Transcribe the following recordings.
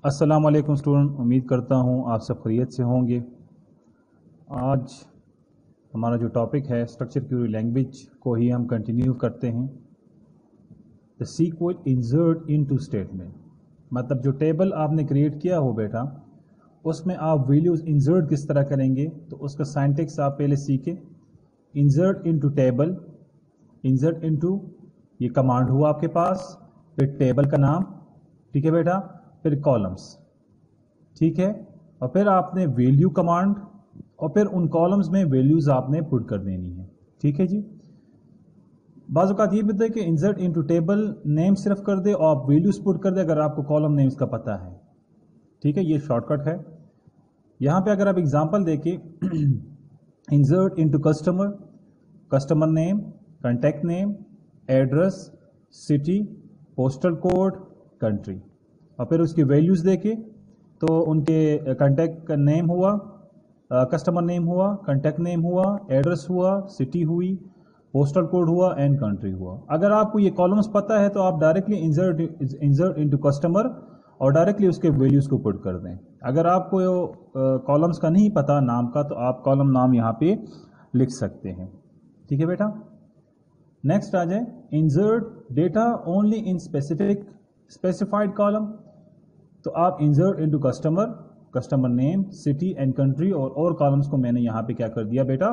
अस्सलाम वालेकुम स्टूडेंट, उम्मीद करता हूँ आप सब खैरियत से होंगे। आज हमारा जो टॉपिक है स्ट्रक्चर क्वेरी लैंग्वेज को ही हम कंटिन्यू करते हैं। The SQL insert into statement, मतलब जो टेबल आपने क्रिएट किया हो बेटा, उसमें आप वैल्यूज़ इंसर्ट किस तरह करेंगे, तो उसका सिंटैक्स आप पहले सीखें। Insert into table, insert into ये कमांड हुआ आपके पास, फिर टेबल का नाम, ठीक है बेटा, फिर कॉलम्स, ठीक है, और फिर आपने वैल्यू कमांड, और फिर उन कॉलम्स में वैल्यूज आपने पुट कर देनी है, ठीक है जी। बाज़ औक़ात ये भी होता है कि इंसर्ट इनटू टेबल नेम सिर्फ कर दे और आप वैल्यूज पुट कर दे अगर आपको कॉलम नेम्स का पता है, ठीक है, ये शॉर्टकट है। यहाँ पे अगर आप एग्जांपल देखें, insert into customer, customer name, contact name, address, city, postal code, country, और फिर उसकी वैल्यूज़ देके तो उनके कॉन्टैक्ट का नेम हुआ, कस्टमर नेम हुआ, कॉन्टैक्ट नेम हुआ, एड्रेस हुआ, सिटी हुई, पोस्टल कोड हुआ एंड कंट्री हुआ। अगर आपको ये कॉलम्स पता है तो आप डायरेक्टली इंसर्ट इनटू कस्टमर और डायरेक्टली उसके वैल्यूज़ को पुट कर दें। अगर आपको कॉलम्स का नहीं पता नाम का तो आप कॉलम नाम यहाँ पे लिख सकते हैं, ठीक है बेटा। नेक्स्ट आ जाए, insert data only in specified column, तो आप insert into customer, customer name, city and country और कॉलम्स को मैंने यहाँ पे क्या कर दिया बेटा,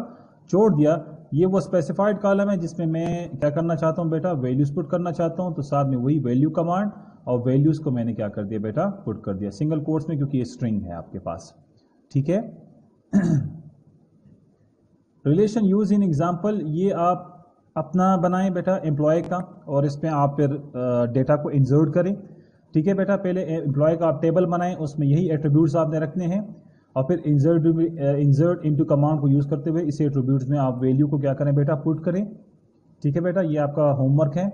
जोड़ दिया। ये वो स्पेसिफाइड कॉलम है जिसमें मैं क्या करना चाहता हूँ बेटा, वैल्यूज पुट करना चाहता हूँ, तो साथ में वही वैल्यू कमांड और वैल्यूज को मैंने क्या कर दिया बेटा, पुट कर दिया सिंगल कोट्स में, क्योंकि ये स्ट्रिंग है आपके पास, ठीक है। रिलेशन यूज इन एग्जाम्पल, ये आप अपना बनाएं बेटा एम्प्लॉय का, और इसमें आप फिर डेटा को इंसर्ट करें, ठीक है बेटा। पहले एम्प्लॉय का आप टेबल बनाएं, उसमें यही एट्रीब्यूट्स आपने रखने हैं, और फिर इंसर्ट इनटू कमांड को यूज़ करते हुए इसी एट्रीब्यूट्स में आप वैल्यू को क्या करें बेटा, पुट करें, ठीक है बेटा। ये आपका होमवर्क है।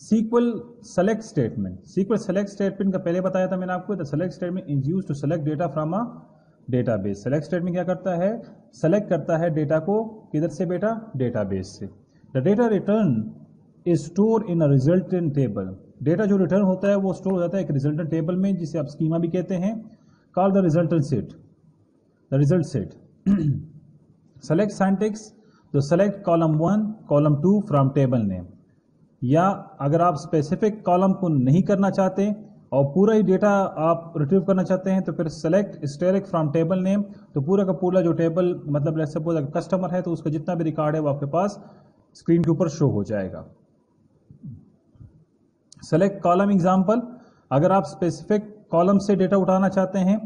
SQL select statement, SQL select statement का पहले बताया था मैंने आपको, the select statement is used to select data from a database. Select statement क्या करता है, सेलेक्ट करता है डेटा को, किधर से बेटा, डेटाबेस से। The data return is store in a resultant table, data जो रिटर्न होता है वो स्टोर हो जाता है एक रिजल्टेंट टेबल में, जिसे आप स्कीमा भी कहते हैं, called the resultant set, the result set. Select syntax, तो select column 1 column 2 from table name, या अगर आप स्पेसिफिक कॉलम को नहीं करना चाहते और पूरा ही डेटा आप रिट्रीव करना चाहते हैं तो फिर select steric from table name, तो पूरा का पूरा जो टेबल, मतलब लेट्स सपोज अगर कस्टमर है तो उसका जितना भी रिकॉर्ड है वो आपके पास स्क्रीन के ऊपर शो हो जाएगा। सेलेक्ट कॉलम एग्जाम्पल, अगर आप स्पेसिफिक कॉलम से डेटा उठाना चाहते हैं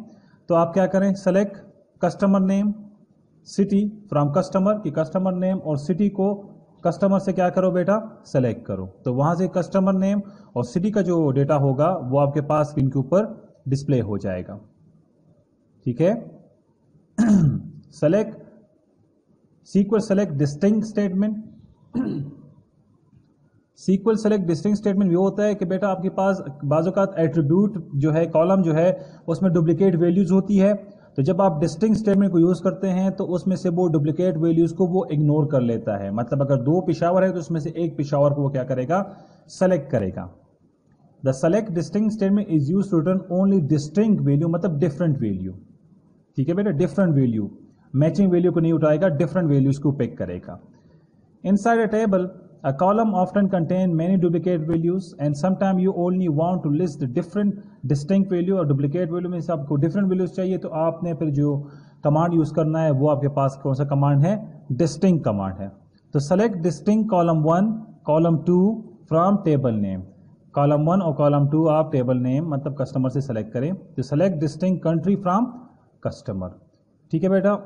तो आप क्या करें, select customer name, city from customer, कि कस्टमर नेम और सिटी को कस्टमर से क्या करो बेटा, सेलेक्ट करो, तो वहां से कस्टमर नेम और सिटी का जो डेटा होगा वो आपके पास स्क्रीन के ऊपर डिस्प्ले हो जाएगा, ठीक है। Select SQL select distinct statement, SQL select distinct statement ये होता है कि बेटा आपके पास बाज़ औक़ात एट्रीब्यूट जो है, कॉलम जो है, उसमें डुप्लीकेट वैल्यूज होती है, तो जब आप डिस्टिंक्ट स्टेटमेंट को यूज करते हैं तो उसमें से वो डुप्लीकेट वैल्यूज को वो इग्नोर कर लेता है। मतलब अगर 2 पेशावर है तो उसमें से एक पेशावर को वो क्या करेगा, सेलेक्ट करेगा। The select distinct statement is used to return only distinct value, मतलब डिफरेंट वैल्यू, ठीक है बेटा, डिफरेंट वैल्यू, मैचिंग वैल्यू को नहीं उठाएगा, डिफरेंट वैल्यूज को पिक करेगा। Inside a table, a column often contain many duplicate values and sometimes you only want to list the different distinct value और duplicate value में से आपको different values चाहिए, तो आपने फिर जो कमांड यूज करना है वो आपके पास कौन सा कमांड है, distinct कमांड है। तो select distinct column 1 column 2 from table name, column 1 और column 2 आप टेबल नेम मतलब कस्टमर से सेलेक्ट करें, तो select distinct country from customer, ठीक है बेटा।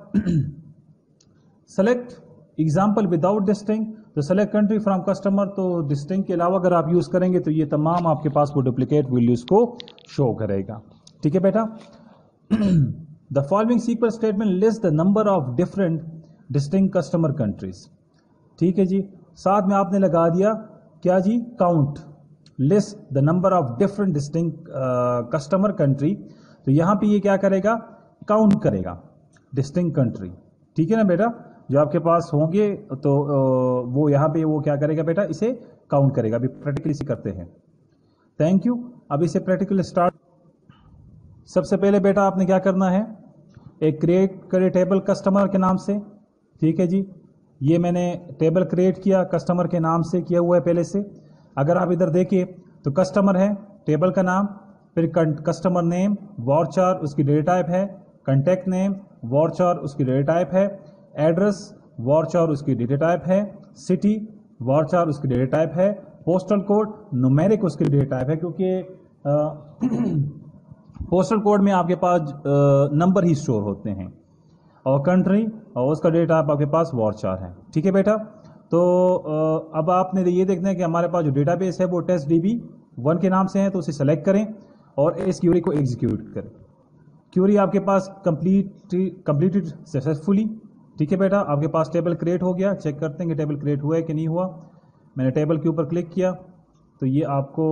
select एग्जाम्पल विदाउट डिस्टिंक्ट, तो सेलेक्ट कंट्री फ्रॉम कस्टमर, तो डिस्टिंक्ट के अलावा अगर आप यूज करेंगे तो ये तमाम आपके पास वो डुप्लीकेट वैल्यूज को शो करेगा, ठीक है बेटा। The following SQL statement list the number of different distinct customer countries, ठीक है जी। साथ में आपने लगा दिया क्या जी, count, list the number of different distinct customer country, तो यहां पे ये क्या करेगा, काउंट करेगा डिस्टिंक्ट कंट्री, ठीक है ना बेटा। जो आपके पास होंगे तो वो यहाँ पे वो क्या करेगा बेटा, इसे काउंट करेगा। अभी प्रैक्टिकली इसे करते हैं। Thank you. अब इसे प्रैक्टिकल स्टार्ट। सबसे पहले बेटा आपने क्या करना है, एक क्रिएट करे टेबल कस्टमर के नाम से। ठीक है जी, ये मैंने टेबल क्रिएट किया, कस्टमर के नाम से किया हुआ है पहले से। अगर आप इधर देखिए तो कस्टमर है, टेबल का नाम, फिर कस्टमर नेम, वॉरचार उसकी डेटा टाइप है, कॉन्टैक्ट नेम, वॉरचार उसकी डेटा टाइप है, एड्रेस, वॉरचार उसकी डेटा टाइप है, सिटी, वॉरचार उसकी डेटा टाइप है, पोस्टल कोड, न्यूमेरिक उसकी डेटा टाइप है, क्योंकि पोस्टल कोड में आपके पास नंबर ही स्टोर होते हैं, और कंट्री और उसका डेटा आपके पास वॉरचार है। ठीक है बेटा, तो अब आपने ये देखना है कि हमारे पास जो डेटाबेस है वो टेस्ट DB1 के नाम से है, तो उसे सेलेक्ट करें और इस क्यूरी को एग्जीक्यूट करें। क्यूरी आपके पास कंप्लीटेड सक्सेसफुली। ठीक है बेटा, आपके पास टेबल क्रिएट हो गया। चेक करते हैं कि टेबल क्रिएट हुआ है कि नहीं हुआ। मैंने टेबल के ऊपर क्लिक किया तो ये आपको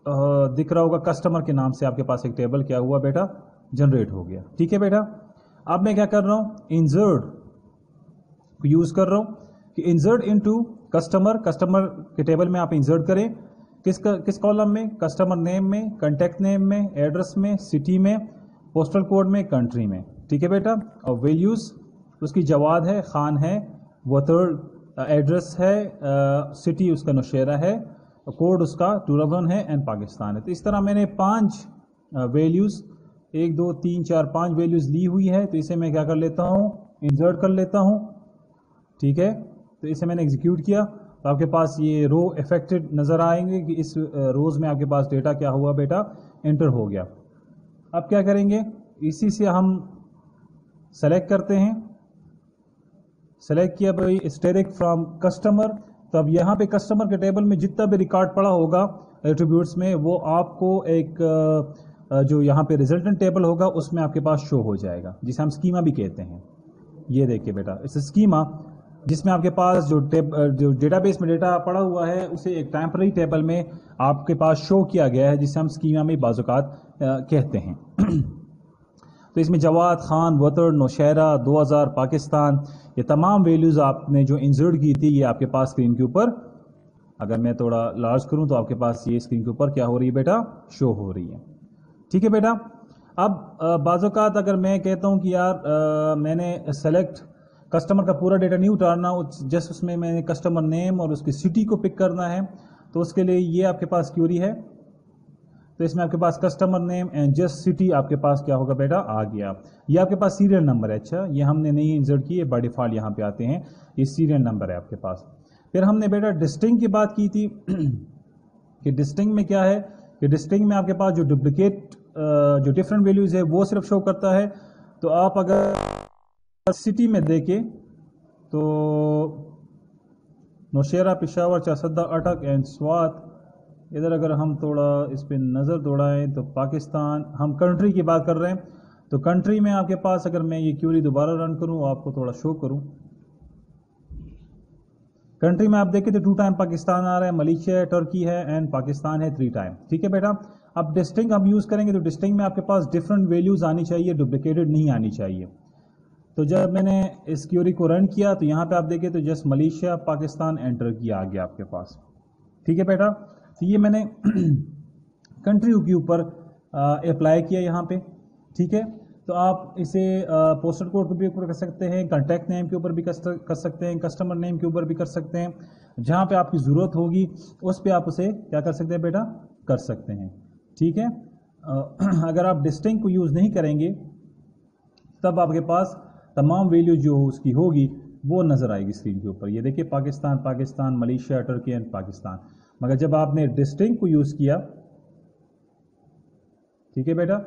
दिख रहा होगा, कस्टमर के नाम से आपके पास एक टेबल क्या हुआ बेटा, जनरेट हो गया। ठीक है बेटा, अब मैं क्या कर रहा हूँ, इंसर्ट को यूज कर रहा हूँ कि इंसर्ट इनटू कस्टमर, कस्टमर के टेबल में आप इंसर्ट करें किस कॉलम में, कस्टमर नेम में, कॉन्टैक्ट नेम में, एड्रेस में, सिटी में, पोस्टल कोड में, कंट्री में। ठीक है बेटा, और वैल्यूज उसकी जवाद है, खान है, वतड़ एड्रेस है, सिटी उसका नौशेरा है, कोड उसका 211 है, एंड पाकिस्तान है। तो इस तरह मैंने 5 वैल्यूज 1 2 3 4 5 वैल्यूज ली हुई है। तो इसे मैं क्या कर लेता हूँ, इंसर्ट कर लेता हूँ। ठीक है, तो इसे मैंने एग्जीक्यूट किया तो आपके पास ये रो इफेक्टेड नज़र आएंगे कि इस रोज़ में आपके पास डेटा क्या हुआ बेटा, एंटर हो गया। अब क्या करेंगे, इसी से हम सेलेक्ट करते हैं। सेलेक्ट किया भाई स्टेरिक फ्रॉम कस्टमर, तो अब यहाँ पे कस्टमर के टेबल में जितना भी रिकॉर्ड पड़ा होगा एट्रीब्यूट्स में, वो आपको एक जो यहाँ पे रिजल्टेंट टेबल होगा उसमें आपके पास शो हो जाएगा, जिसे हम स्कीमा भी कहते हैं। ये देखिए बेटा, इस स्कीमा जिसमें आपके पास जो डेटाबेस में डेटा पड़ा हुआ है उसे एक टेम्पररी टेबल में आपके पास शो किया गया है, जिसे हम स्कीमा में बाज़ौक़ात कहते हैं। तो इसमें जवाद, खान, वतड़, नौशहरा, 2000, पाकिस्तान, ये तमाम वैल्यूज़ आपने जो इंसर्ट की थी ये आपके पास स्क्रीन के ऊपर, अगर मैं थोड़ा लार्ज करूं तो आपके पास ये स्क्रीन के ऊपर क्या हो रही है बेटा, शो हो रही है। ठीक है बेटा, अब बाज़ौक़ात अगर मैं कहता हूं कि यार मैंने सेलेक्ट कस्टमर का पूरा डेटा नहीं उतारना, जस्ट उसमें मैंने कस्टमर नेम और उसकी सिटी को पिक करना है, तो उसके लिए ये आपके पास क्यूरी है। तो इसमें आपके पास customer name and just city आपके पास क्या होगा बेटा, आ गया। ये आपके पास सीरियल नंबर है। अच्छा, ये हमने नहीं इंसर्ट किए, बाय डिफॉल्ट यहाँ पे आते हैं, ये सीरियल नंबर है आपके पास। फिर हमने बेटा डिस्टिंग की बात की थी कि डिस्टिंग में क्या है कि डिस्टिंग में आपके पास जो डुप्लीकेट जो डिफरेंट वैल्यूज है वो सिर्फ शो करता है। तो आप अगर सिटी में देखें तो नौशेरा, पेशावर, चासदा, अटक एंड स्वात, इधर अगर हम थोड़ा इस पर नज़र दौड़ाएं तो पाकिस्तान, हम कंट्री की बात कर रहे हैं। तो कंट्री में आपके पास अगर मैं ये क्यूरी दोबारा रन करूं, आपको थोड़ा शो करूं, कंट्री में आप देखें तो 2 टाइम पाकिस्तान आ रहा है, मलेशिया है, टर्की है एंड पाकिस्तान है 3 टाइम। ठीक है बेटा, अब डिस्टिंग हम यूज़ करेंगे तो डिस्टिंग में आपके पास डिफरेंट वैल्यूज़ आनी चाहिए, डुप्लीकेटेड नहीं आनी चाहिए। तो जब मैंने इस क्यूरी को रन किया तो यहाँ पे आप देखें तो जस्ट मलेशिया, पाकिस्तान एंटर किया आ गया आपके पास। ठीक है बेटा, तो ये मैंने कंट्री के ऊपर अप्लाई किया यहाँ पे। ठीक है, तो आप इसे पोस्टल कोड के ऊपर कर सकते हैं, कॉन्टैक्ट नेम के ऊपर भी कर सकते हैं, कस्टमर नेम के ऊपर भी कर सकते हैं, जहाँ पे आपकी ज़रूरत होगी उस पे आप उसे क्या कर सकते हैं बेटा, कर सकते हैं। ठीक है, अगर आप डिस्टिंग को यूज़ नहीं करेंगे तब आपके पास तमाम वैल्यू जो उसकी होगी वो नज़र आएगी स्क्रीन के ऊपर। ये देखिए Pakistan, Pakistan, Malaysia, Turkey and Pakistan. मगर जब आपने डिस्टिंग को यूज़ किया, ठीक है बेटा,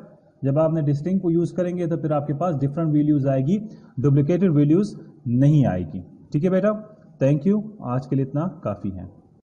जब आपने डिस्टिंग को यूज़ करेंगे तो फिर आपके पास डिफरेंट वैल्यूज़ आएगी, डुप्लीकेटेड वैल्यूज़ नहीं आएगी। ठीक है बेटा, थैंक यू, आज के लिए इतना काफ़ी है।